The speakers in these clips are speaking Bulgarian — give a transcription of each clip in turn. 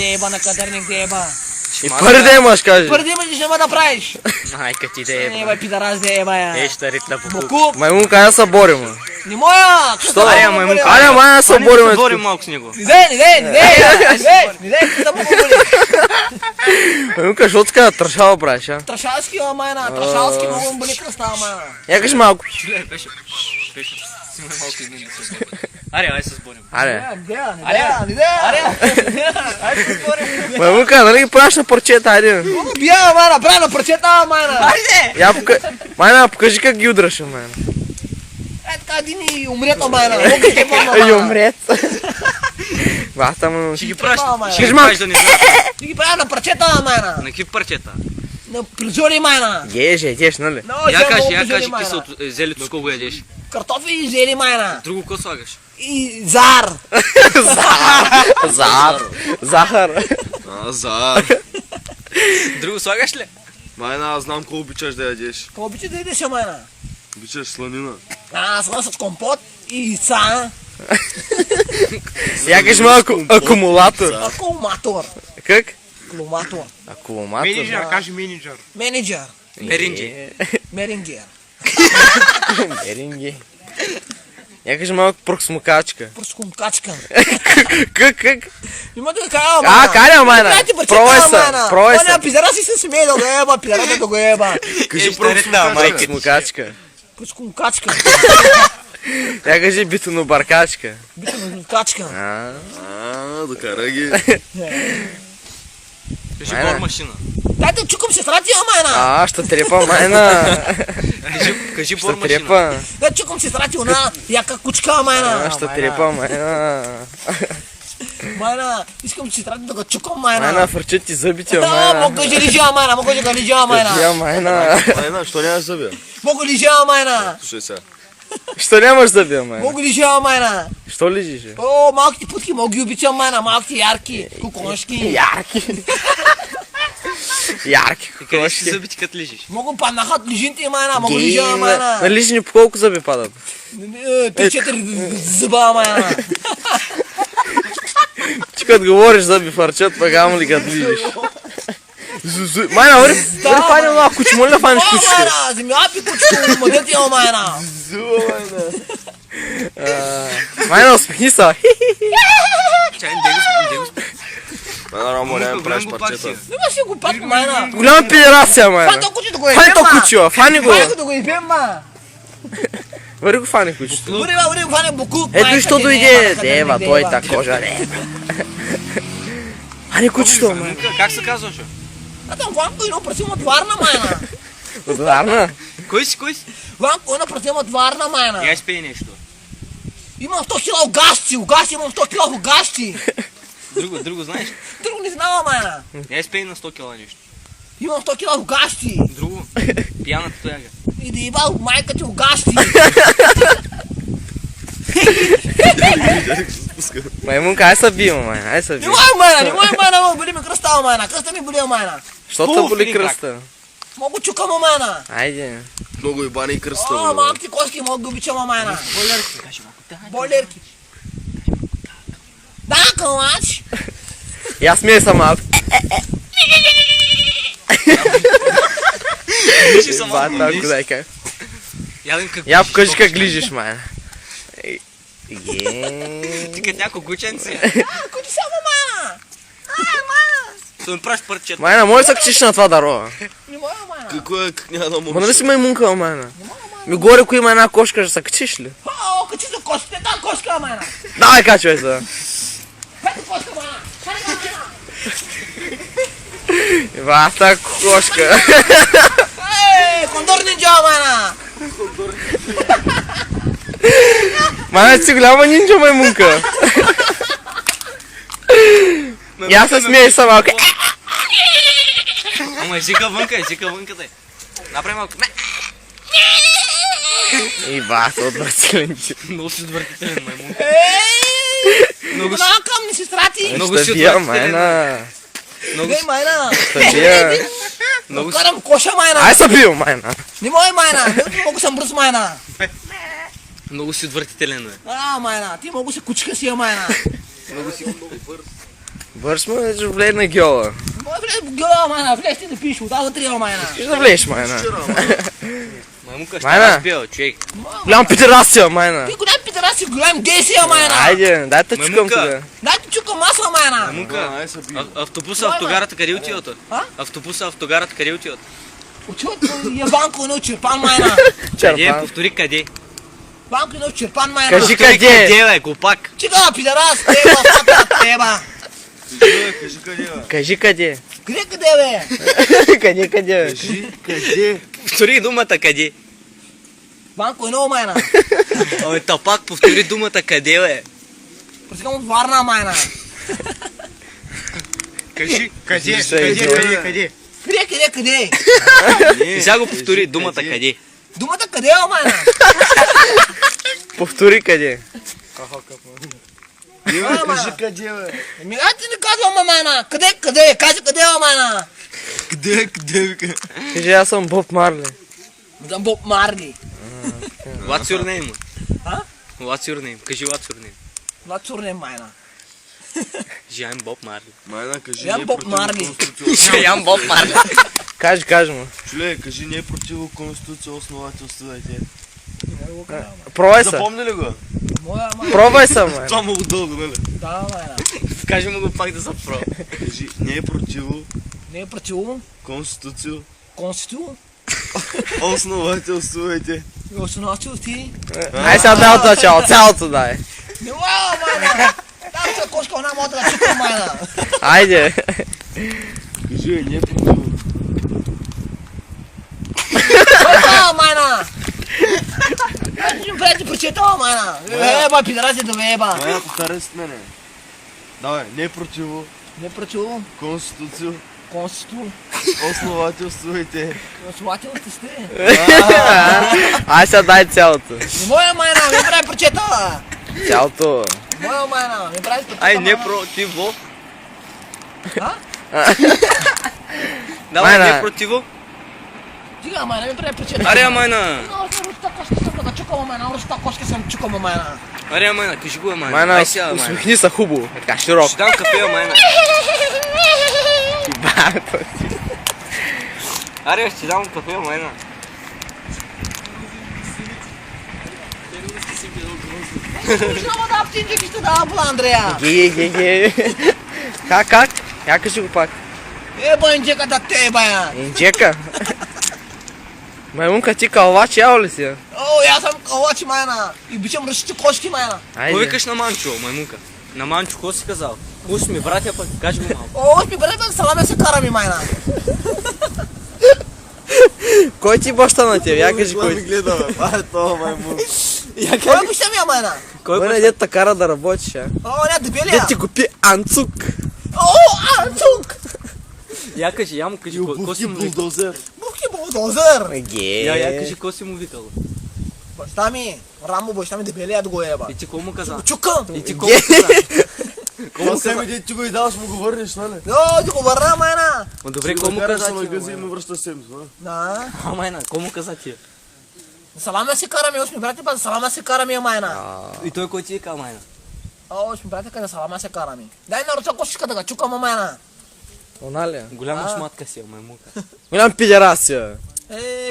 еба на катерник, те еба. И първи ден имаш, кажи. Първи ден ще ме направиш. Майка ти да еба. Еба, пидорас, да еба, я. Еща ритла по кук. Бокук. Маймун, кая се борим? Не моя. Що? Аре, маймун, аре, мая се борим. Борим малко с него. Не, да му говори. Маймунка, що така трашава правиш, а? Трашалски, майна, трашалски, много му боли кръста, майна. Я кажи малко. Беше. Малко измени се. Аре, ай се сборим. Аре. Айде, Маймунка, нали ги правиш на парчета, айде. бия, майна, прави на парчета, майна. Айде. Я Майна, покажи как ги удраше, майна. Е, така един и умрето, майна. И умрет. Бахта му. Ще ги правиш, Кажи малко. да не знаеш. Ще ги правя на парчета, майна. На какви парчета? На призори, майна. Ядеш, нали? Я кажи, киселото, зелето с кого ядеш? Картофи и зели, майна. Друго какво слагаш? И зар. Захар. Азар. Друго слагаш ли? Майна, аз знам какво обичаш да ядеш. Какво обича да идеш, майна? Обичаш сланина. Слона с компот и яйца. Я кажи малко акумулатор. Акумулатор. Как? Акумулатор. Акумулатор. Кажи менеджер. Менеджер. Меринджи. Мерингер. Меринги. Я кажи малко проксмукачка. Проскумкачка. Как? Има да кажа, майна. Каря, майна. Пробвай се. Оня, пизара си се смее да го еба, пизара да го еба. Кажи Проксмукачка. Проскумкачка. Я кажи битонобаркачка. Битонокачка. Докара ги. Кажи бор машина. Дайте чукам сестра ти, майна. Ще трепа, майна. Кажи бор Ще машина. трепа. Да чукам сестра ти, она яка кучка, майна. Ще трепа, майна. Майна, искам сестра ти да го чукам, майна. Майна, фърчат ти зъбите, Да, майна. мога да лежа, майна, мога да лежа, майна. Я, майна. Майна, що нямаш зъби? Мога лежа, майна. Слушай сега. Що нямаш зъби, майна? Мога лежа, майна. Що лежиш? О, малките путки мога ги обичам, майна, малките ярки, куконшки. Ярки. Ярки, И къде ще кокошки. зъбите като лежиш? Мога паднахат лежинте, майна, мога лежа, майна. На лижни по колко зъби падат? 3-4 зъба, майна. Ти като говориш зъби фарчат, пък амо ли като лижиш? Майна, ори фани малко куче, моля да фаниш кучето. Майна, земяпи кучето, мъдът я, майна. Майна, усмехни се. Чай, не го Майна, Ромо, няма правиш парчета. Нема си го пак, майна. Голяма педерация, майна. Фани то куче да го ебем, Фани то ма. куче, фани го. Фани го да го ебем, ма. Вари го фани кучето. Ури, фани букук, Ето майка, и що те дойде. дева, Дева, дева. той та кожа, дева. Фани кучето, майна. Как се казваш? Там Ванко едно прасима от Варна, майна. От Варна? Кой си? Ванко едно прасима от Варна, майна. Я изпей нещо. Имам 100 кила огасти, имам 100 кила огасти. Друго знаеш? Друго не знам, майна. Я изпей на 100 кила нещо. Имам 100 кила огасти. Друго? Пияната тояга. И да ебал майка ти огасти. Маймунка, ай се бима, майна, ай се Не бима. мой, майна, боли ми кръста, майна. Кръста ми боли, майна. Що те боли кръста? Мога чукам, майна. Айде. Много ебани и кръста. О, малки коски мога да обичам, майна. Бойлерки, кажи малко. Бойлерки. Да, кълмач. И аз смея съм малко. Лижи съм малко. Бата, кудайка. Ядем как... Я покажи как лижиш, майна. Ти като някой гученци. Кучи само, майна. Ще ми правиш парчета. Майна, може да се качиш на това дърво? Не мога, майна. Какво е, как няма да Ма нали можеш? си маймунка, майна? Ми горе, ако има една кошка, ще се качиш ли? О, качи за кошките, да, кошка, майна. Давай, качвай се. Ето кошка, майна. Хайде, майна. Бата кошка. Ей, кондор нинджа, майна. Майна, си голяма нинджа маймунка. И аз се смея са малко. Ама езика вънка дай. Направи малко. И бата, отвратителен тип. Много си отвратителен маймун. Много накам ни сестра ти. Много Ще си бия, отвратителен. майна. Много Ей, майна. Ще бия. Много си... Карам коша, майна. Ай се бил, майна. Не мой, майна. Не мога съм брус, майна. Много си отвратителен, бе. Майна. Ти мога се кучка си, майна. Много си... Бърз му, ще влез на гьола. Влез в гьола, майна, влез ти да пиш, от аз вътре, майна. Ще да влезеш, майна. Маймука, ще Майна. разбия, човек. Голям пидерасия, майна. Ти голям пидерас и голям гей си, майна. Айде, дай те чукам Маймука. сега. Дай ти чука масла, майна. Маймука, Ай се бие. автобуса, автогарата, къде отивате? А? Автобуса, автогарата, къде отивате? Отиват Банко едно черпан, майна. Къде? Черпан. Повтори къде. Банко едно черпан, майна. Кажи Повтори къде. къде, бе, глупак. Чика, пидерас, теба, фата, теба. Кажи къде, бе. Кажи къде. Къде, бе? Къде, къде, бе. Кажи къде. Повтори думата къде. Банко едно, майна. Абе, тапак, повтори думата къде, бе. Пресекам от Варна, майна. Кажи, Кажи се, идиот. къде. Къде? И сега го повтори думата къде. Думата къде, майна? Повтори къде. Кажи къде, бе. Еми, аз ти не казвам, майна. Къде? Кажи къде, майна. Къде, вика. Кажи, аз съм Боб Марли. Съм Боб Марли. What's your name? А? What's your name? Кажи what's your name. What's your name, майна? Кажи I'm Bob Marley. Майна, кажи Я не е Боб противно Марли. Конституция. I'm Bob Marley. Кажи му. Чуле, кажи не е противно Конституция, основателствувайте. Пробай се. Запомни ли го? Моя, майна. Пробай се, майна. Това много дълго, нали? Да, майна. Кажи му го пак да запро. Кажи, не е противно Не е противно. Конституция, Конститу. основателствувайте. И основател ти. Ай сега дай от начало, цялото дай. Не мога, майна. Там се кошка, она мога да чука, майна. Айде. Кажи, не е противно. Кошка, майна. Аз ти преди прочетала, майна. Еба, пидораси да еба. Майна, повтаряй с мене. Давай, не е противно Не е противно. Конституция, Конститу. основателствувайте. Основател ти сте. Ай сега дай цялото. Не моя, майна, ми прави прочетала. Цялото. Моя, майна, ми прави прочетала. Ай, не противо. А? Давай, Майна. не противо. Дига, майна, ми прави прочетала. Аре, майна. Руста кошка съм да чукама, майна. Руста кошка съм чукама, майна. Аре, майна, кажи го, майна. Майна, Ай сега, майна. усмихни се хубаво. Така широко. Ще дам кафе, майна. Аре, ще дам кафе, майна. Шо да птинки ще дава була, Андрея. Ге. Как? Я кажи го пак. Еба инджека да те, бая. Инджека. Маймунка, ти калвач ял ли си? О, я съм калач, майна. И обичам ръчите кошки, майна. Кой Айде. викаш на Манчо, маймука? На Манчо, какво си казал? Пусти ми, братя, пък кажи го малко. О, ще бъде бе, саламе се караме, майна. Кой ти баща на тебе? Я кажи Кой ми кой. гледа, бе? Това е това, маймун. Кой баща ми, майна? Кой не дет те кара да работиш, а? О, не, дебелия. Дет ти купи анцук. О, анцук. Я кажи, я му кажи, какво си Бухи му викал? булдозер. Бухи булдозер. Ге. Я кажи, какво си му викал? Баща ми, Рамбо, баща ми дебелия да го еба. И ти какво му каза? Чукам. И ти какво му каза? Какво Това му себе каза? дет ти го и дал, ще му го върнеш, нали? О, ти го върна, майна. Ма добре, какво му Караш каза на ти? магазин и му връщаш себе, нали? Да. А, майна, какво му каза ти? Саламе се караме, осми брати, па саламе се караме, майна. И той кой ти е кал, майна? О, осми брати, къде саламе се караме. Дай на руца кошичка да го чукам, майна. Она ли? Голяма шматка си, маймука. Голям пидерасия.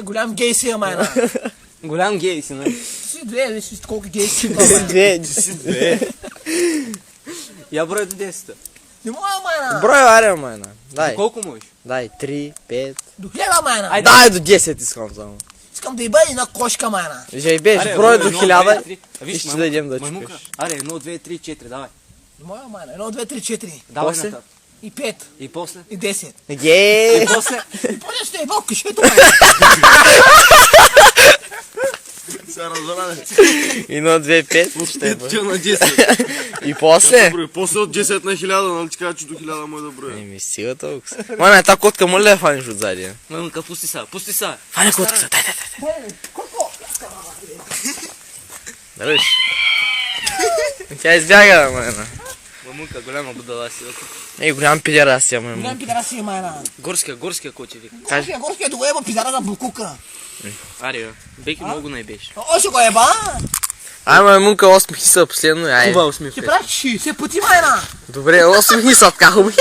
Голям гей си, майна. Голям гей си, нали? Си две, виж колко гей си, майна. Две. Я брой до 10-та. Не моя, майна. Брой ария, майна. Дай. Колко можеш? Дай, 3, 5. До хиляда, майна. Айде. Дай до 10 искам само. Искам да иба една кошка, майна. Жей беш, брой до 1000 и Виж, ще дадем да маймука. чукаш. Аре, 1, 2, 3, 4, давай. Не моя, майна. 1, 2, 3, 4. Давай После? нататък. И 5. И после? И 10. Ге. И после? И после ще еба къщето, майна. Сега разбране. 1, 2, 5. Ще е. 5 на 10. И после? Добре, после от 10 на 1000, нали ти кажа, че до 1000 може да броя. Еми сила толкова. Майна, та котка моля да фаниш отзади. Маймука, пусти са, пусти са. Фани котката, дай. Колко? Да виж. Тя избяга, майна. Маймука, голяма будала си. Ей, голям пидерасия, майна. Голям пидара си, майна. Горския коти вика. Горския да го еба пидара да букука. Аре, беки много не беше. О, ще го еба. Ай, мунка, усмихни се последно, ай. Хубаво усмивка. Ти прави, че се поти, майна. Добре, усмихни се така хубаво.